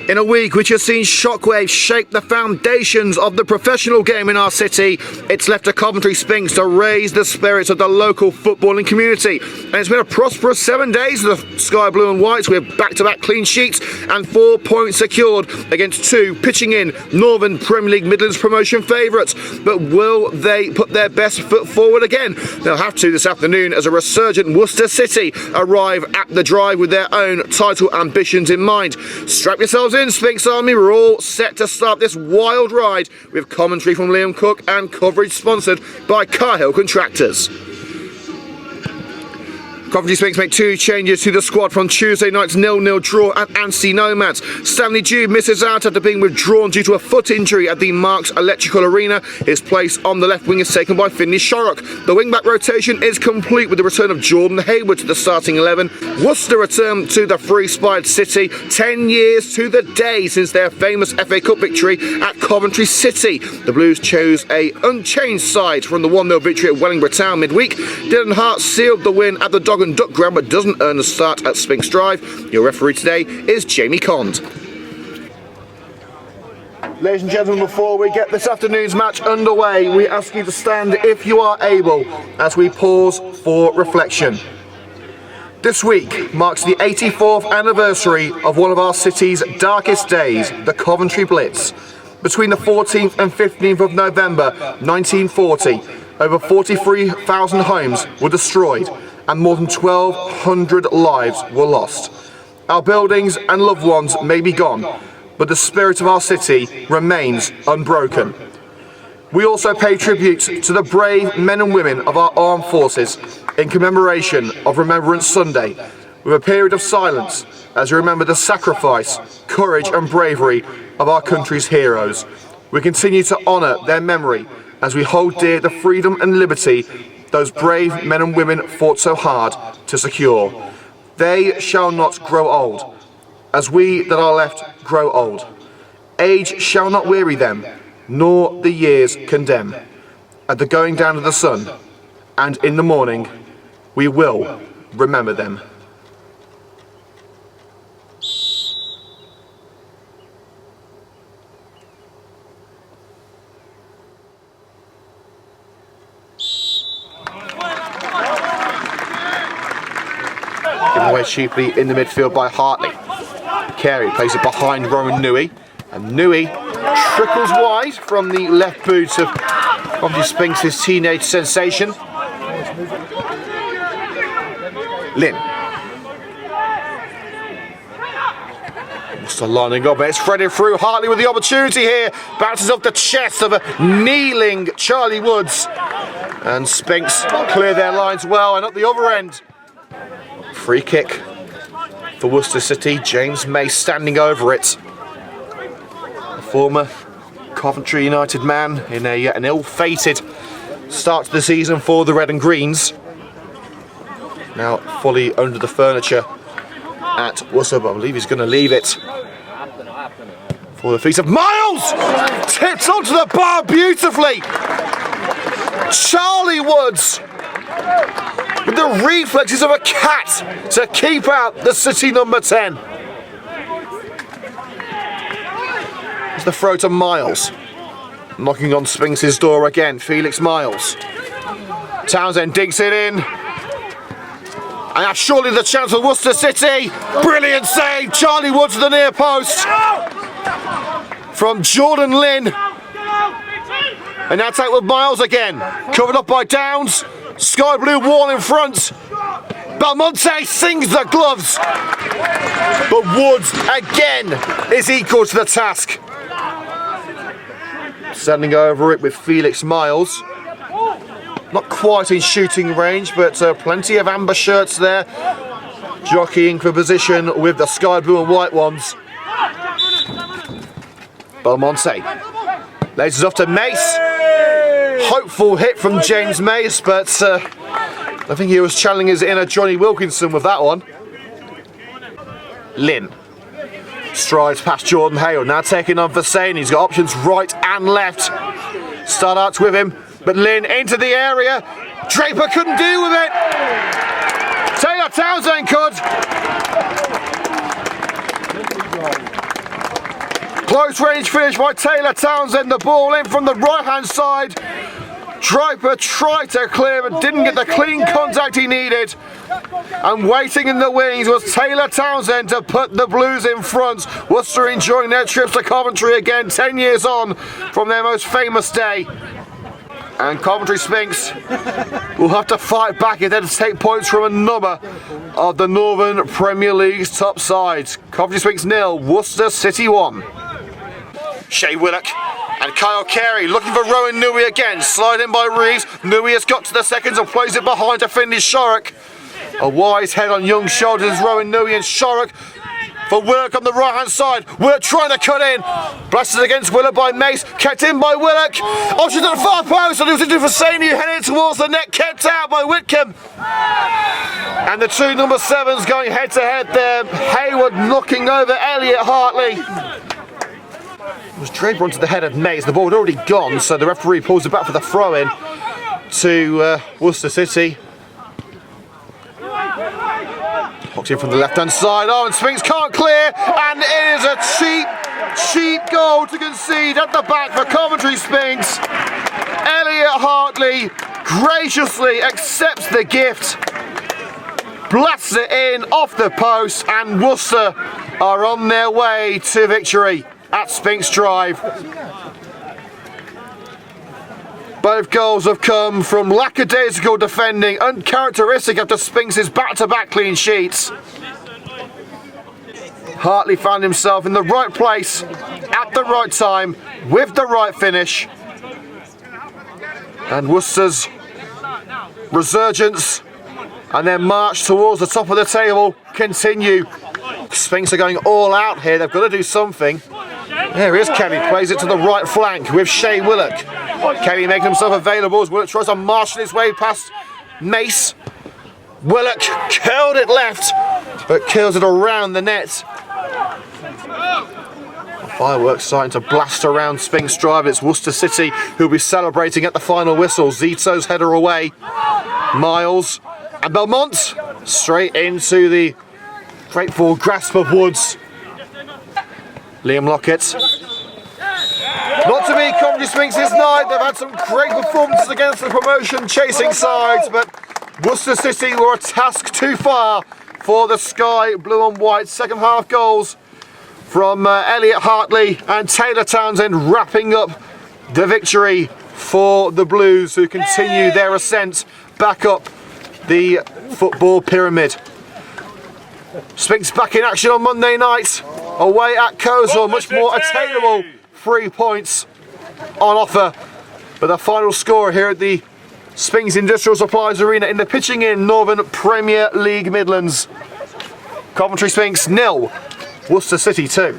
In a week which has seen shockwaves shake the foundations of the professional game in our city, it's left a Coventry Sphinx to raise the spirits of the local footballing community. And it's been a prosperous 7 days for the Sky Blue and Whites, with back-to-back clean sheets and 4 points secured against 2 pitching in Northern Premier League Midlands promotion favourites. But will they put their best foot forward again? They'll have to this afternoon as a resurgent Worcester City arrive at the Drive with their own title ambitions in mind. Strap yourselves in, Sphinx Army. We're all set to start this wild ride with commentary from Liam Cook and coverage sponsored by Cahill Contractors. Coventry Sphinx make 2 changes to the squad from Tuesday night's 0-0 draw at Anstey Nomads. Stanley Jude misses out after being withdrawn due to a foot injury at the Marks Electrical Arena. His place on the left wing is taken by Finlay Shorrock. The wing-back rotation is complete with the return of Jordan Hayward to the starting 11. Worcester return to the free-spied city 10 years to the day since their famous FA Cup victory at Coventry City. The Blues chose a unchanged side from the 1-0 victory at Wellingborough Town midweek. Dylan Hart sealed the win at the Dog and Duck Ground but doesn't earn a start at Sphinx Drive. Your referee today is Jamie Cond. Ladies and gentlemen, before we get this afternoon's match underway, we ask you to stand if you are able as we pause for reflection. This week marks the 84th anniversary of one of our city's darkest days, the Coventry Blitz. Between the 14th and 15th of November 1940, over 43,000 homes were destroyed and more than 1,200 lives were lost. Our buildings and loved ones may be gone, but the spirit of our city remains unbroken. We also pay tribute to the brave men and women of our armed forces in commemoration of Remembrance Sunday, with a period of silence as we remember the sacrifice, courage and bravery of our country's heroes. We continue to honour their memory as we hold dear the freedom and liberty those brave men and women fought so hard to secure. They shall not grow old, as we that are left grow old. Age shall not weary them, nor the years condemn. At the going down of the sun, and in the morning, we will remember them. Given away cheaply in the midfield by Hartley. Carey plays it behind Roman Nui, and Nui trickles wide from the left boot of Coventry Sphinx's teenage sensation. Lynn. Still lining up, it's threaded through. Hartley with the opportunity here, bounces off the chest of a kneeling Charlie Woods, and Sphinx clear their lines well, and at the other end, free kick for Worcester City. James May standing over it. A former Coventry United man in an ill-fated start to the season for the Red and Greens. Now fully under the furniture at Worcester, but I believe he's going to leave it for the feet of Miles! Tipped onto the bar beautifully! Charlie Woods with the reflexes of a cat to keep out the City number 10. It's the throw to Miles. Knocking on Sphinx's door again, Felix Miles. Townsend digs it in. And that's surely the chance for Worcester City. Brilliant save, Charlie Woods to the near post. From Jordan Lynn. And now take with Miles again. Covered up by Downs. Sky blue wall in front. Belmonte sings the gloves. But Woods again is equal to the task. Standing over it with Felix Miles. Not quite in shooting range, but plenty of amber shirts there. Jockeying for position with the sky blue and white ones. Belmonte lays it off to Mace. Hopeful hit from James Mace, but I think he was channeling his inner Johnny Wilkinson with that one. Lynn strides past Jordan Hale, now taking on Vasane. He's got options right and left. Start out with him, but Lynn into the area. Draper couldn't deal with it. Taylor Townsend could. Close range finish by Taylor Townsend. The ball in from the right hand side. Draper tried to clear but didn't get the clean contact he needed. And waiting in the wings was Taylor Townsend to put the Blues in front. Worcester enjoying their trips to Coventry again 10 years on from their most famous day. And Coventry Sphinx will have to fight back if they're to take points from a number of the Northern Premier League's top sides. Coventry Sphinx 0, Worcester City 1. Shea Willock and Kyle Carey looking for Rowan Nui again. Slide in by Reeves. Nui has got to the seconds and plays it behind to finish Shorrock. A wise head on young shoulders, Rowan Nui and Shorrock. For Willock on the right hand side. Willock trying to cut in. Blasted against Willock by Mace. Kept in by Willock. Option to the far post. And it was into Fasani heading towards the net. Kept out by Whitcomb. And the two number 7s going head to head there. Hayward knocking over Elliot Hartley. It was Draper onto the head of Mace. The ball had already gone, so the referee pulls it back for the throw in to Worcester City. Hooked in from the left hand side. Oh, and Sphinx can't clear, and it is a cheap goal to concede at the back for Coventry Sphinx. Elliot Hartley graciously accepts the gift, blasts it in off the post, and Worcester are on their way to victory at Sphinx Drive. Both goals have come from lackadaisical defending, uncharacteristic after Sphinx's back-to-back clean sheets. Hartley found himself in the right place, at the right time, with the right finish. And Worcester's resurgence and their march towards the top of the table continue. Sphinx are going all out here, they've got to do something. There is Kelly, plays it to the right flank with Shea Willock. Kelly making himself available as Willock tries to marshal his way past Mace. Willock curled it left, but curls it around the net. Fireworks starting to blast around Sphinx Drive. It's Worcester City who'll be celebrating at the final whistle. Zito's header away. Miles and Belmont straight into the grateful grasp of Woods. Liam Lockett. Not to be Coventry Sphinx's night. They've had some great performances against the promotion chasing sides, but Worcester City were a task too far for the Sky Blue and White. Second half goals from Elliot Hartley and Taylor Townsend wrapping up the victory for the Blues, who continue their ascent back up the football pyramid. Sphinx back in action on Monday night, away at Coleshill, much more attainable 3 points on offer. But the final score here at the Sphinx Industrial Supplies Arena in the Pitching Inn Northern Premier League Midlands. Coventry Sphinx 0, Worcester City 2.